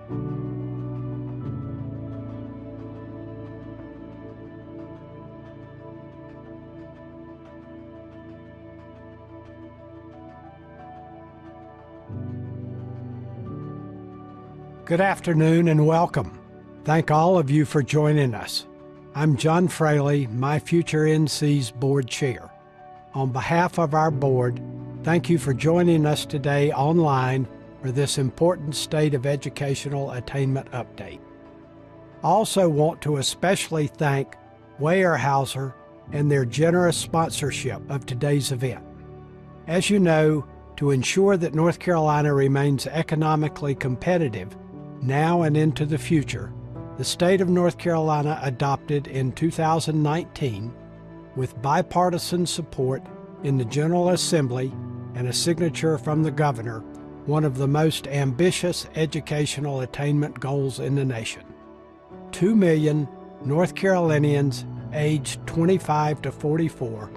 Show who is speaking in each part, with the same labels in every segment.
Speaker 1: Good afternoon and welcome. Thank all of you for joining us. I'm John Fraley, My Future NC's Board Chair. On behalf of our board, thank you for joining us today online for this important State of Educational Attainment update. I also want to especially thank Weyerhaeuser and their generous sponsorship of today's event. As you know, to ensure that North Carolina remains economically competitive now and into the future, the state of North Carolina adopted in 2019, with bipartisan support in the General Assembly and a signature from the governor, one of the most ambitious educational attainment goals in the nation. 2 million North Carolinians aged 25 to 44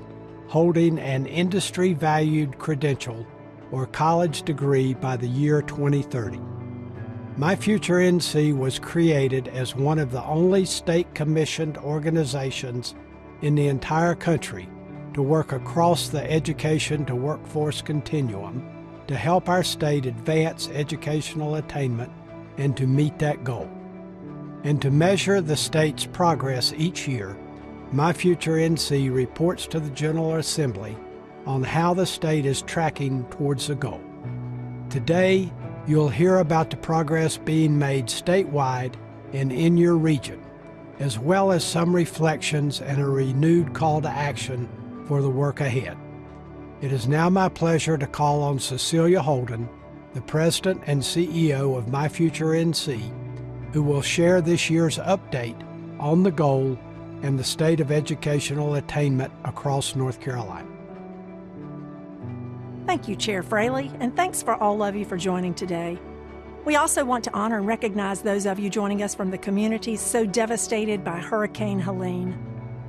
Speaker 1: holding an industry-valued credential or college degree by the year 2030. My Future NC was created as one of the only state-commissioned organizations in the entire country to work across the education-to-workforce continuum to help our state advance educational attainment and to meet that goal. And to measure the state's progress each year, My Future NC reports to the General Assembly on how the state is tracking towards the goal. Today, you'll hear about the progress being made statewide and in your region, as well as some reflections and a renewed call to action for the work ahead. It is now my pleasure to call on Cecilia Holden, the President and CEO of My Future NC, who will share this year's update on the goal and the state of educational attainment across North Carolina.
Speaker 2: Thank you, Chair Fraley, and thanks for all of you for joining today. We also want to honor and recognize those of you joining us from the communities so devastated by Hurricane Helene.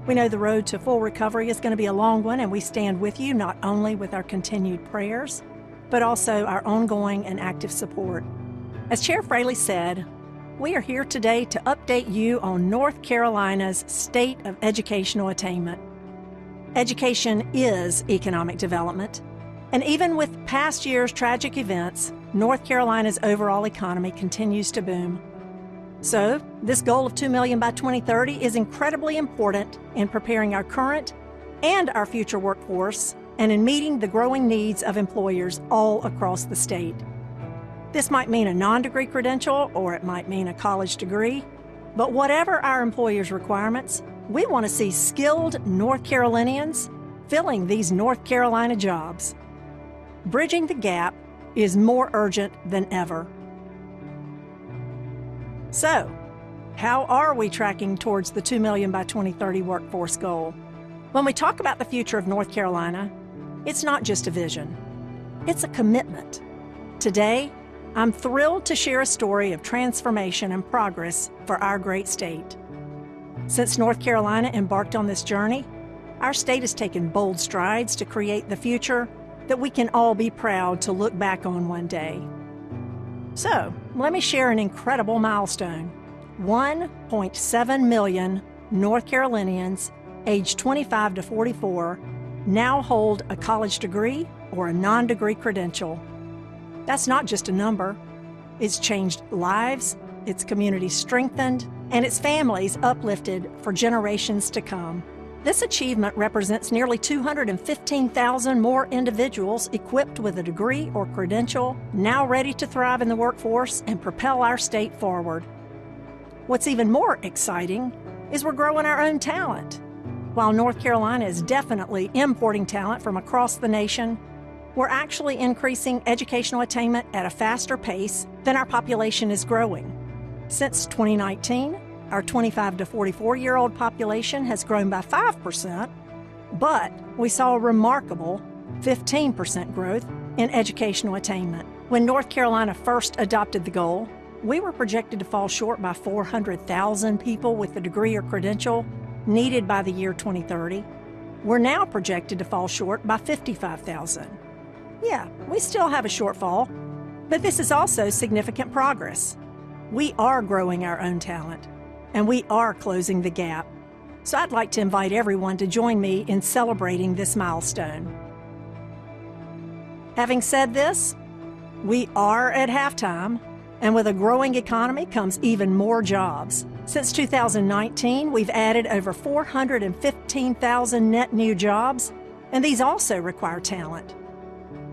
Speaker 2: We know the road to full recovery is going to be a long one, and we stand with you not only with our continued prayers, but also our ongoing and active support. As Chair Fraley said, we are here today to update you on North Carolina's state of educational attainment. Education is economic development. And even with past year's tragic events, North Carolina's overall economy continues to boom. So, this goal of 2 million by 2030 is incredibly important in preparing our current and our future workforce and in meeting the growing needs of employers all across the state. This might mean a non-degree credential or it might mean a college degree, but whatever our employers' requirements, we want to see skilled North Carolinians filling these North Carolina jobs. Bridging the gap is more urgent than ever. So, how are we tracking towards the 2 million by 2030 workforce goal? When we talk about the future of North Carolina, it's not just a vision, it's a commitment. Today, I'm thrilled to share a story of transformation and progress for our great state. Since North Carolina embarked on this journey, our state has taken bold strides to create the future that we can all be proud to look back on one day. So, let me share an incredible milestone. 1.7 million North Carolinians aged 25 to 44 now hold a college degree or a non-degree credential. That's not just a number. It's changed lives, its communities strengthened, and its families uplifted for generations to come. This achievement represents nearly 215,000 more individuals equipped with a degree or credential, now ready to thrive in the workforce and propel our state forward. What's even more exciting is we're growing our own talent. While North Carolina is definitely importing talent from across the nation, we're actually increasing educational attainment at a faster pace than our population is growing. Since 2019, our 25 to 44-year-old population has grown by 5%, but we saw a remarkable 15% growth in educational attainment. When North Carolina first adopted the goal, we were projected to fall short by 400,000 people with a degree or credential needed by the year 2030. We're now projected to fall short by 55,000. Yeah, we still have a shortfall, but this is also significant progress. We are growing our own talent, and we are closing the gap. So I'd like to invite everyone to join me in celebrating this milestone. Having said this, we are at halftime, and with a growing economy comes even more jobs. Since 2019, we've added over 415,000 net new jobs, and these also require talent.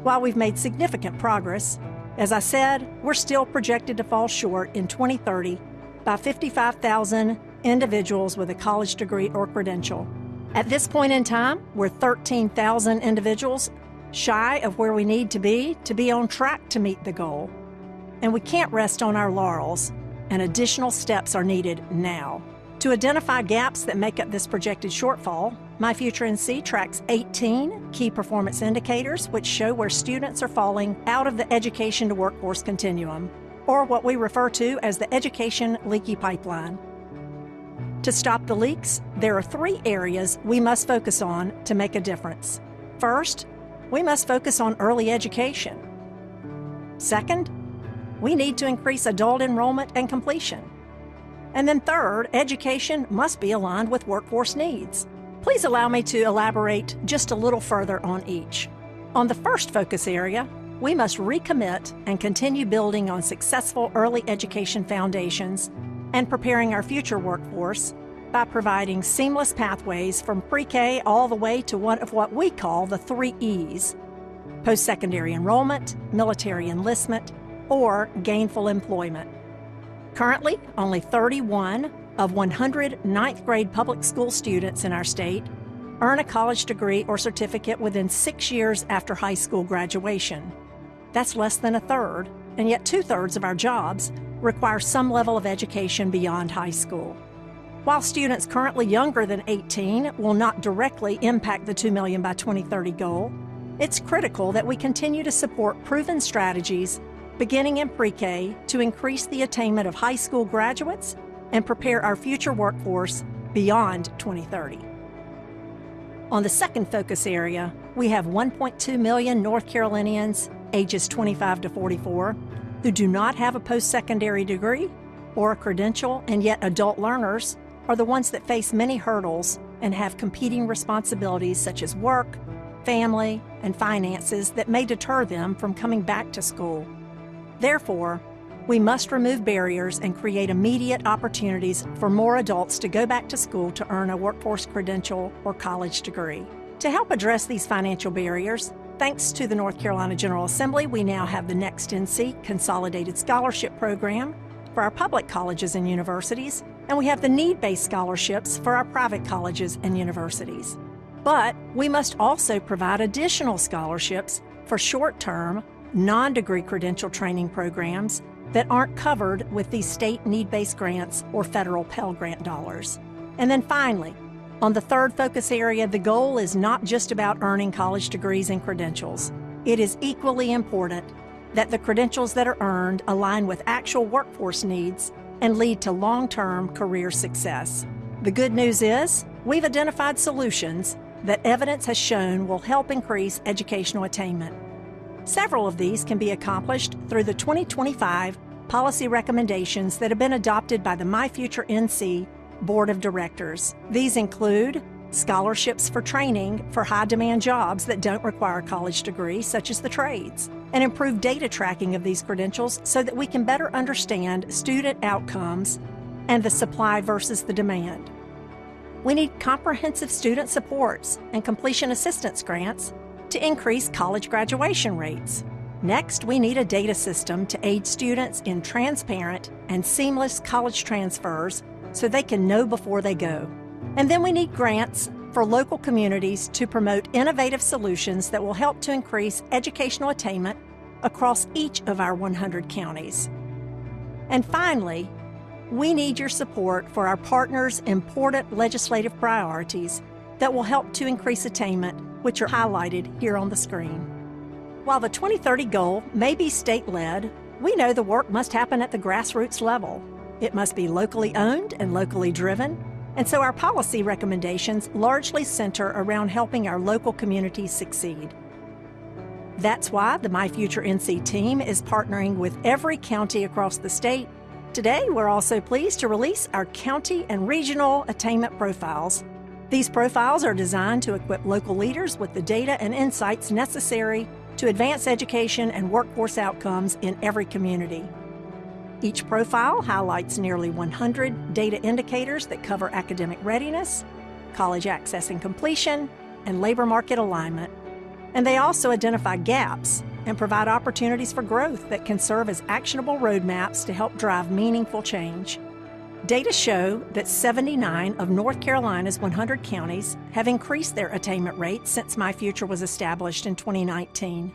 Speaker 2: While we've made significant progress, as I said, we're still projected to fall short in 2030 by 55,000 individuals with a college degree or credential. At this point in time, we're 13,000 individuals shy of where we need to be on track to meet the goal. And we can't rest on our laurels, and additional steps are needed now. To identify gaps that make up this projected shortfall, My Future NC tracks 18 key performance indicators which show where students are falling out of the education to workforce continuum, or what we refer to as the education leaky pipeline. To stop the leaks, there are 3 areas we must focus on to make a difference. First, we must focus on early education. Second, we need to increase adult enrollment and completion. And then third, education must be aligned with workforce needs. Please allow me to elaborate just a little further on each. On the first focus area, we must recommit and continue building on successful early education foundations and preparing our future workforce by providing seamless pathways from pre-K all the way to one of what we call the 3 E's: post-secondary enrollment, military enlistment, or gainful employment. Currently, only 31 of 100 ninth grade public school students in our state earn a college degree or certificate within 6 years after high school graduation. That's less than a third, and yet 2/3 of our jobs require some level of education beyond high school. While students currently younger than 18 will not directly impact the 2 million by 2030 goal, it's critical that we continue to support proven strategies beginning in pre-K to increase the attainment of high school graduates and prepare our future workforce beyond 2030. On the second focus area, we have 1.2 million North Carolinians ages 25 to 44 who do not have a post-secondary degree or a credential, and yet adult learners are the ones that face many hurdles and have competing responsibilities such as work, family, and finances that may deter them from coming back to school. Therefore, we must remove barriers and create immediate opportunities for more adults to go back to school to earn a workforce credential or college degree. To help address these financial barriers, thanks to the North Carolina General Assembly, we now have the Next NC Consolidated Scholarship Program for our public colleges and universities, and we have the need-based scholarships for our private colleges and universities. But we must also provide additional scholarships for short-term, non-degree credential training programs that aren't covered with these state need-based grants or federal Pell Grant dollars. And then finally, on the third focus area, the goal is not just about earning college degrees and credentials. It is equally important that the credentials that are earned align with actual workforce needs and lead to long-term career success. The good news is, we've identified solutions that evidence has shown will help increase educational attainment. Several of these can be accomplished through the 2025 policy recommendations that have been adopted by the My Future NC Board of Directors. These include scholarships for training for high-demand jobs that don't require a college degree, such as the trades, and improved data tracking of these credentials so that we can better understand student outcomes and the supply versus the demand. We need comprehensive student supports and completion assistance grants to increase college graduation rates. Next, we need a data system to aid students in transparent and seamless college transfers so they can know before they go. And then we need grants for local communities to promote innovative solutions that will help to increase educational attainment across each of our 100 counties. And finally, we need your support for our partners' important legislative priorities that will help to increase attainment, which are highlighted here on the screen. While the 2030 goal may be state-led, we know the work must happen at the grassroots level. It must be locally owned and locally driven, and so our policy recommendations largely center around helping our local communities succeed. That's why the My Future NC team is partnering with every county across the state Today, we're also pleased to release our county and regional attainment profiles. These profiles are designed to equip local leaders with the data and insights necessary to advance education and workforce outcomes in every community. Each profile highlights nearly 100 data indicators that cover academic readiness, college access and completion, and labor market alignment. And they also identify gaps and provide opportunities for growth that can serve as actionable roadmaps to help drive meaningful change. Data show that 79 of North Carolina's 100 counties have increased their attainment rates since My Future was established in 2019.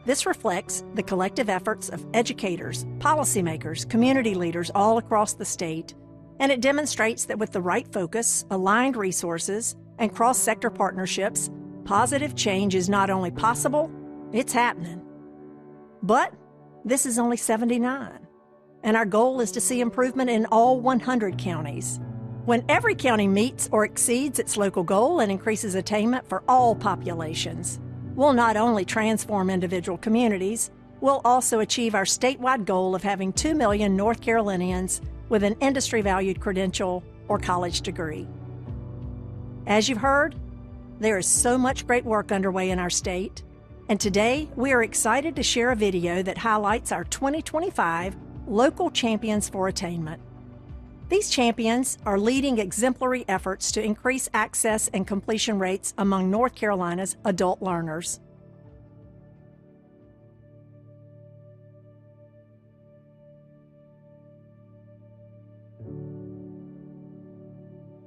Speaker 2: This reflects the collective efforts of educators, policymakers, community leaders all across the state, and it demonstrates that with the right focus, aligned resources, and cross-sector partnerships, positive change is not only possible, it's happening. But this is only 79, and our goal is to see improvement in all 100 counties. When every county meets or exceeds its local goal and increases attainment for all populations, we'll not only transform individual communities, we'll also achieve our statewide goal of having 2 million North Carolinians with an industry-valued credential or college degree. As you've heard, there is so much great work underway in our state, and today we are excited to share a video that highlights our 2025 Local Champions for Attainment. These champions are leading exemplary efforts to increase access and completion rates among North Carolina's adult learners.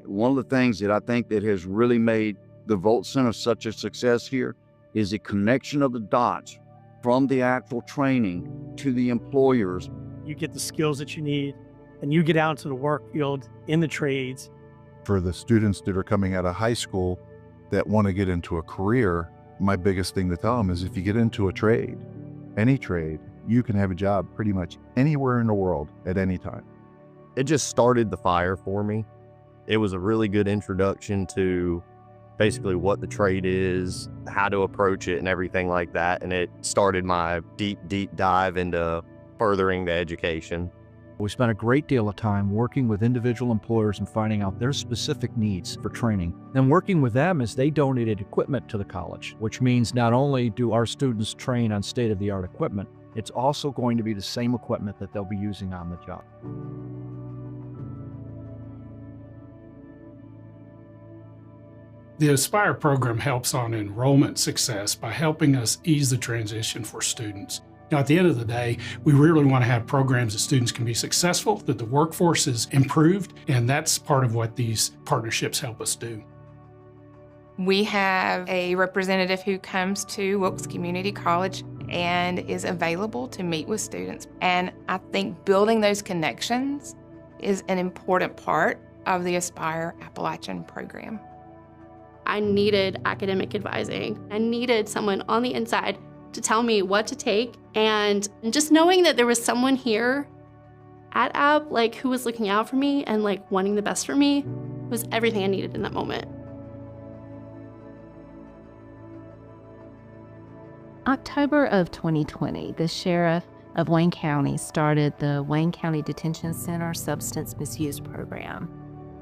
Speaker 3: One of the things that I think that has really made the Volt Center such a success here is the connection of the dots from the actual training to the employers.
Speaker 4: You get the skills that you need, and you get out into the work field in the trades.
Speaker 5: For the students that are coming out of high school that want to get into a career, my biggest thing to tell them is if you get into a trade, any trade, you can have a job pretty much anywhere in the world at any time.
Speaker 6: It just started the fire for me. It was a really good introduction to basically what the trade is, how to approach it, and everything like that. And it started my deep dive into furthering the education.
Speaker 7: We spent a great deal of time working with individual employers and finding out their specific needs for training. Then working with them as they donated equipment to the college, which means not only do our students train on state-of-the-art equipment, it's also going to be the same equipment that they'll be using on the job.
Speaker 8: The Aspire program helps on enrollment success by helping us ease the transition for students. Now, at the end of the day, we really want to have programs that students can be successful, that the workforce is improved, and that's part of what these partnerships help us do.
Speaker 9: We have a representative who comes to Wilkes Community College and is available to meet with students. And I think building those connections is an important part of the Aspire Appalachian program.
Speaker 10: I needed academic advising. I needed someone on the inside to tell me what to take. And just knowing that there was someone here at App, who was looking out for me and wanting the best for me was everything I needed in that moment.
Speaker 11: October of 2020, the sheriff of Wayne County started the Wayne County Detention Center Substance Misuse Program.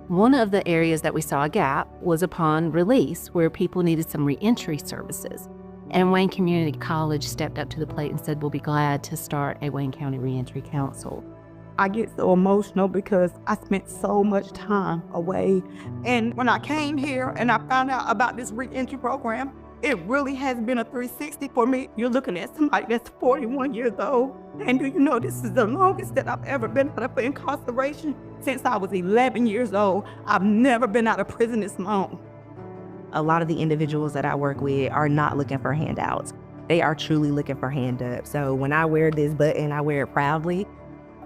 Speaker 11: One of the areas that we saw a gap was upon release, where people needed some reentry services. And Wayne Community College stepped up to the plate and said, we'll be glad to start a Wayne County Reentry Council.
Speaker 12: I get so emotional because I spent so much time away. And when I came here and I found out about this reentry program, it really has been a 360 for me. You're looking at somebody that's 41 years old. And do you know this is the longest that I've ever been out of incarceration? Since I was 11 years old, I've never been out of prison this long.
Speaker 13: A lot of the individuals that I work with are not looking for handouts. They are truly looking for hand-ups. So when I wear this button, I wear it proudly.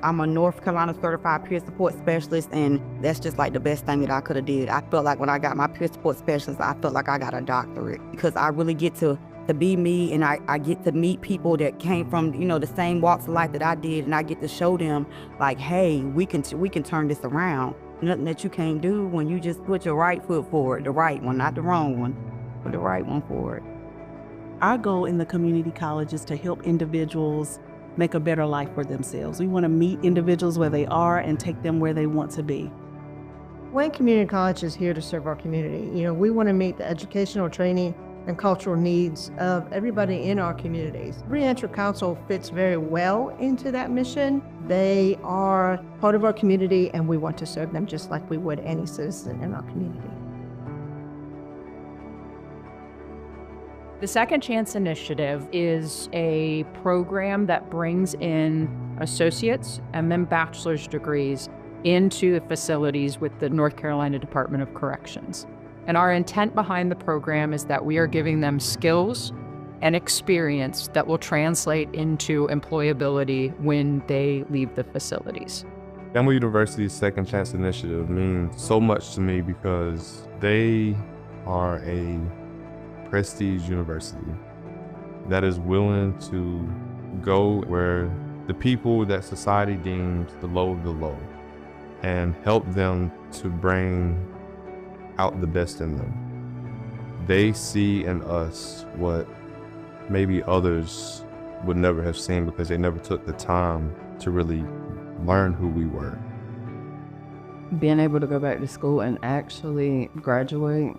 Speaker 12: I'm a North Carolina certified peer support specialist, and that's just the best thing that I could have did. I felt like when I got my peer support specialist, I felt like I got a doctorate because I really get to be me, and I get to meet people that came from, the same walks of life that I did, and I get to show them hey, we can turn this around. Nothing that you can't do when you just put your right foot forward, the right one, not the wrong one, but the right one forward.
Speaker 14: Our goal in the community college is to help individuals make a better life for themselves. We want to meet individuals where they are and take them where they want to be.
Speaker 15: Wayne Community College is here to serve our community. We want to meet the educational, training, and cultural needs of everybody in our communities. Reentry Council fits very well into that mission. They are part of our community, and we want to serve them just like we would any citizen in our community.
Speaker 16: The Second Chance Initiative is a program that brings in associates and then bachelor's degrees into the facilities with the North Carolina Department of Corrections. And our intent behind the program is that we are giving them skills and experience that will translate into employability when they leave the facilities.
Speaker 17: Campbell University's Second Chance Initiative means so much to me because they are a prestige university that is willing to go where the people that society deems the low of the low and help them to bring out the best in them. They see in us what maybe others would never have seen because they never took the time to really learn who we were.
Speaker 18: Being able to go back to school and actually graduate,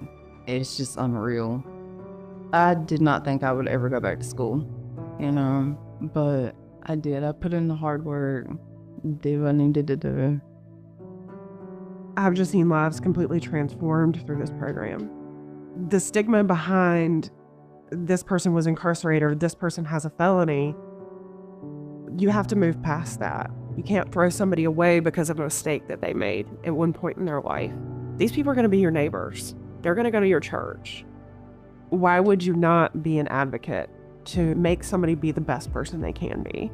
Speaker 18: it's just unreal. I did not think I would ever go back to school, but I did. I put in the hard work, did what I needed to do.
Speaker 19: I've just seen lives completely transformed through this program. The stigma behind this person was incarcerated or this person has a felony, you have to move past that. You can't throw somebody away because of a mistake that they made at one point in their life. These people are going to be your neighbors. They're going to go to your church. Why would you not be an advocate to make somebody be the best person they can be?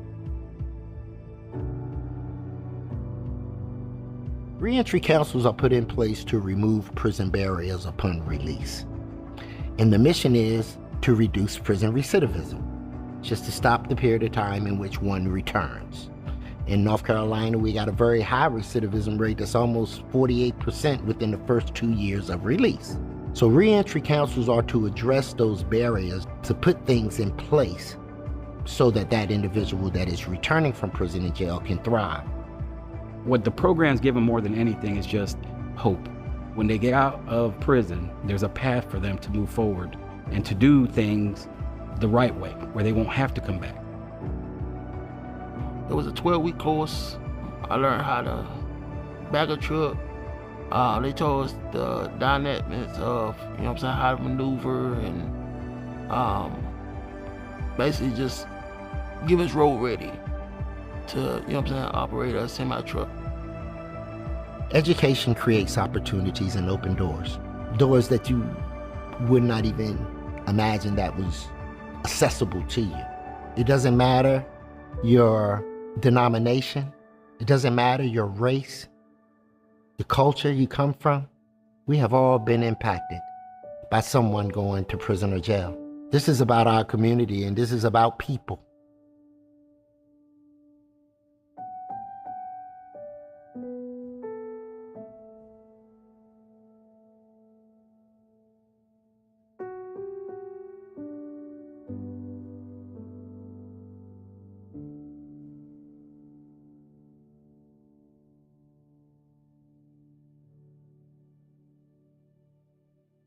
Speaker 20: Reentry councils are put in place to remove prison barriers upon release. And the mission is to reduce prison recidivism, just to stop the period of time in which one returns. In North Carolina, we got a very high recidivism rate that's almost 48% within the first 2 years of release. So reentry councils are to address those barriers, to put things in place so that that individual that is returning from prison and jail can thrive.
Speaker 21: What the program's given more than anything is just hope. When they get out of prison, there's a path for them to move forward and to do things the right way, where they won't have to come back.
Speaker 22: It was a 12-week course. I learned how to back a truck. They told us the dynamics of, how to maneuver and basically just give us road ready to, operate a semi-truck.
Speaker 20: Education creates opportunities and open doors. Doors that you would not even imagine that was accessible to you. It doesn't matter your denomination. It doesn't matter your race, the culture you come from. We have all been impacted by someone going to prison or jail. This is about our community, and this is about people.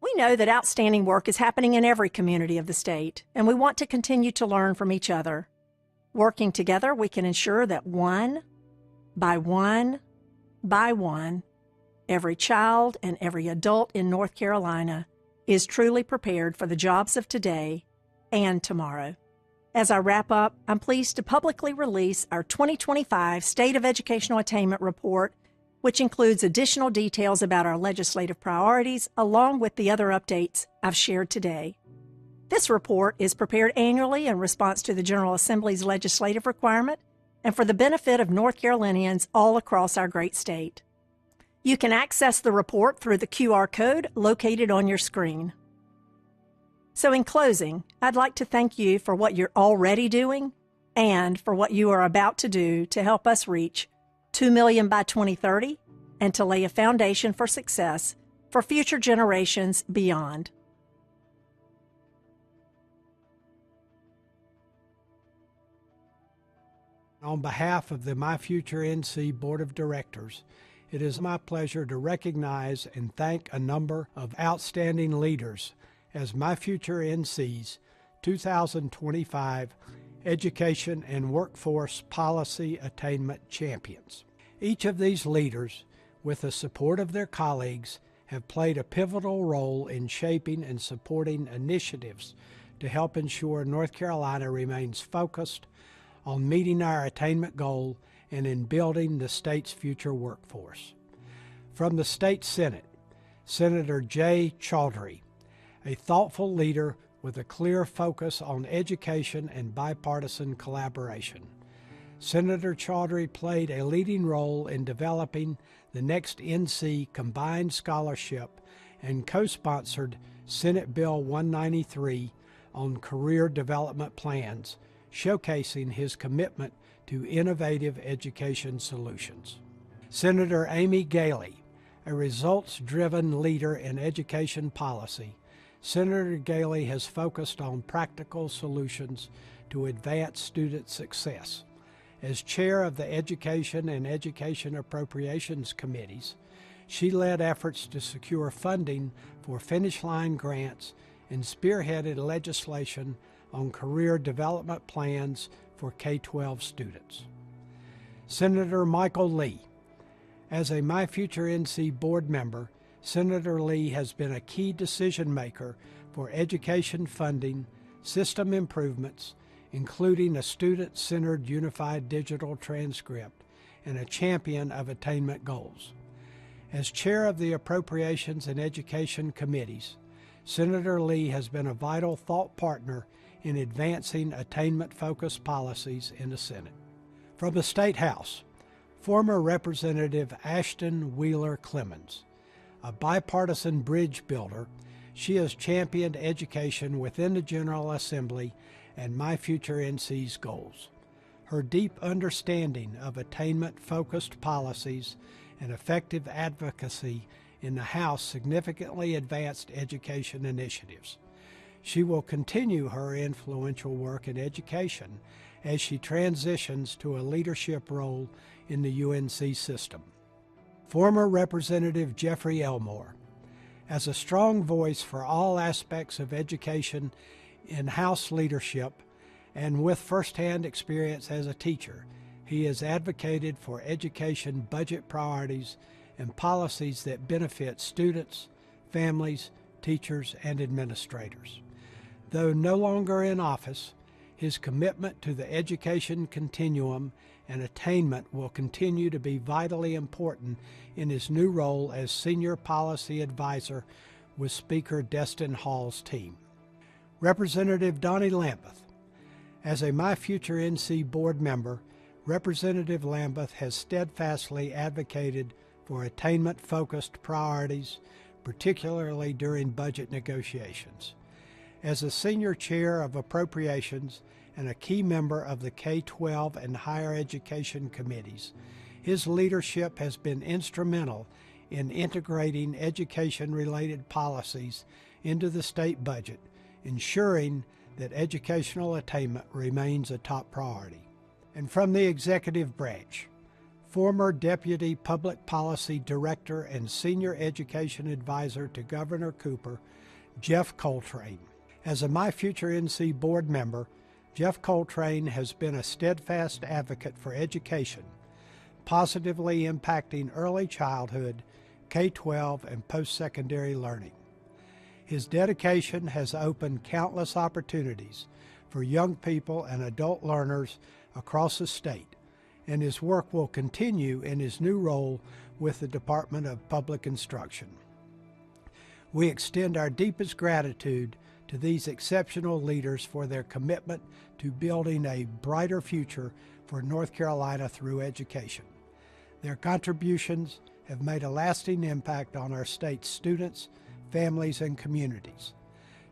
Speaker 2: We know that outstanding work is happening in every community of the state, and we want to continue to learn from each other. Working together, we can ensure that one by one, every child and every adult in North Carolina is truly prepared for the jobs of today and tomorrow. As I wrap up, I'm pleased to publicly release our 2025 State of Educational Attainment Report, which includes additional details about our legislative priorities, along with the other updates I've shared today. This report is prepared annually in response to the General Assembly's legislative requirement and for the benefit of North Carolinians all across our great state. You can access the report through the QR code located on your screen. So in closing, I'd like to thank you for what you're already doing and for what you are about to do to help us reach 2 million by 2030 and to lay a foundation for success for future generations beyond.
Speaker 1: On behalf of the My Future NC Board of Directors, it is my pleasure to recognize and thank a number of outstanding leaders as My Future NC's 2025 Education and Workforce Policy Attainment Champions. Each of these leaders, with the support of their colleagues, have played a pivotal role in shaping and supporting initiatives to help ensure North Carolina remains focused on meeting our attainment goal and in building the state's future workforce. From the State Senate, Senator Jay Chaudhry, a thoughtful leader with a clear focus on education and bipartisan collaboration. Senator Chaudhry played a leading role in developing the next NC Combined Scholarship and co-sponsored Senate Bill 193 on career development plans, showcasing his commitment to innovative education solutions. Senator Amy Galey, a results-driven leader in education policy, Senator Galey has focused on practical solutions to advance student success. As chair of the Education and Education Appropriations Committees, she led efforts to secure funding for finish line grants and spearheaded legislation on career development plans for K-12 students. Senator Michael Lee. As a My Future NC board member, Senator Lee has been a key decision maker for education funding, system improvements, including a student-centered unified digital transcript, and a champion of attainment goals. As chair of the Appropriations and Education Committees, Senator Lee has been a vital thought partner in advancing attainment-focused policies in the Senate. From the State House, former Representative Ashton Wheeler Clemens. A bipartisan bridge builder, she has championed education within the General Assembly and My Future NC's goals. Her deep understanding of attainment-focused policies and effective advocacy in the House significantly advanced education initiatives. She will continue her influential work in education as she transitions to a leadership role in the UNC system. Former Representative Jeffrey Elmore. As a strong voice for all aspects of education in House leadership and with firsthand experience as a teacher, he has advocated for education budget priorities and policies that benefit students, families, teachers, and administrators. Though no longer in office, his commitment to the education continuum and attainment will continue to be vitally important in his new role as Senior Policy Advisor with Speaker Destin Hall's team. Representative Donnie Lambeth. As a My Future NC board member, Representative Lambeth has steadfastly advocated for attainment-focused priorities, particularly during budget negotiations. As a senior chair of appropriations and a key member of the K-12 and higher education committees, his leadership has been instrumental in integrating education-related policies into the state budget, ensuring that educational attainment remains a top priority. And from the executive branch, former Deputy Public Policy Director and Senior Education Advisor to Governor Cooper, Jeff Coltrane. As a My Future NC board member, Jeff Coltrane has been a steadfast advocate for education, positively impacting early childhood, K-12, and post-secondary learning. His dedication has opened countless opportunities for young people and adult learners across the state, and his work will continue in his new role with the Department of Public Instruction. We extend our deepest gratitude to these exceptional leaders for their commitment to building a brighter future for North Carolina through education. Their contributions have made a lasting impact on our state's students, families, and communities.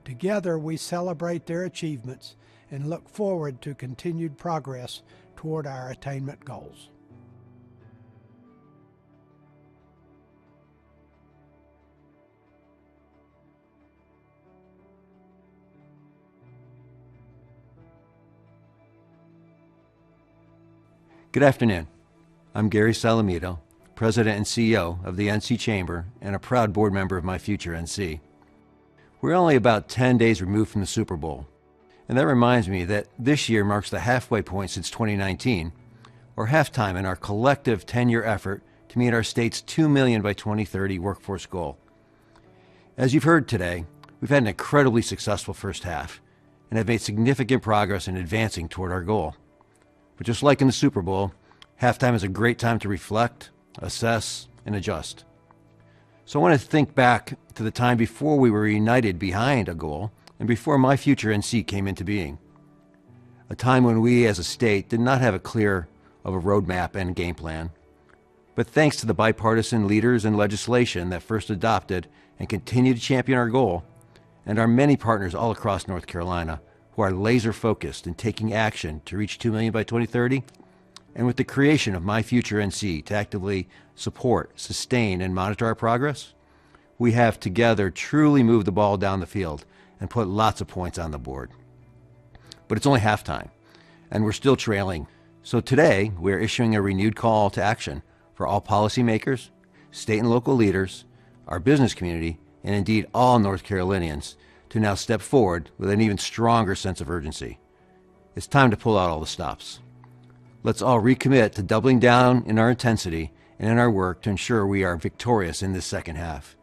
Speaker 1: Together, we celebrate their achievements and look forward to continued progress toward our attainment goals.
Speaker 3: Good afternoon. I'm Gary Salamito, President and CEO of the NC Chamber and a proud board member of My Future NC. We're only about 10 days removed from the Super Bowl, and that reminds me that this year marks the halfway point since 2019, or halftime in our collective 10-year effort to meet our state's 2 million by 2030 workforce goal. As you've heard today, we've had an incredibly successful first half and have made significant progress in advancing toward our goal. But just like in the Super Bowl, halftime is a great time to reflect, assess, and adjust. So I want to think back to the time before we were united behind a goal and before My Future NC came into being. A time when we as a state did not have a clear of a roadmap and game plan. But thanks to the bipartisan leaders and legislation that first adopted and continue to champion our goal, and our many partners all across North Carolina who are laser focused in taking action to reach 2 million by 2030, and with the creation of My Future NC to actively support, sustain, and monitor our progress, we have together truly moved the ball down the field and put lots of points on the board. But it's only halftime, and we're still trailing. So today, we're issuing a renewed call to action for all policymakers, state and local leaders, our business community, and indeed all North Carolinians to now step forward with an even stronger sense of urgency. It's time to pull out all the stops. Let's all recommit to doubling down in our intensity and in our work to ensure we are victorious in this second half.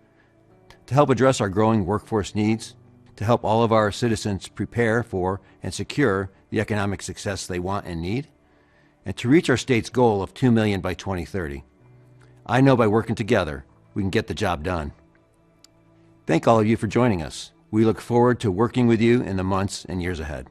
Speaker 3: To help address our growing workforce needs, to help all of our citizens prepare for and secure the economic success they want and need, and to reach our state's goal of 2 million by 2030. I know by working together, we can get the job done. Thank all of you for joining us. We look forward to working with you in the months and years ahead.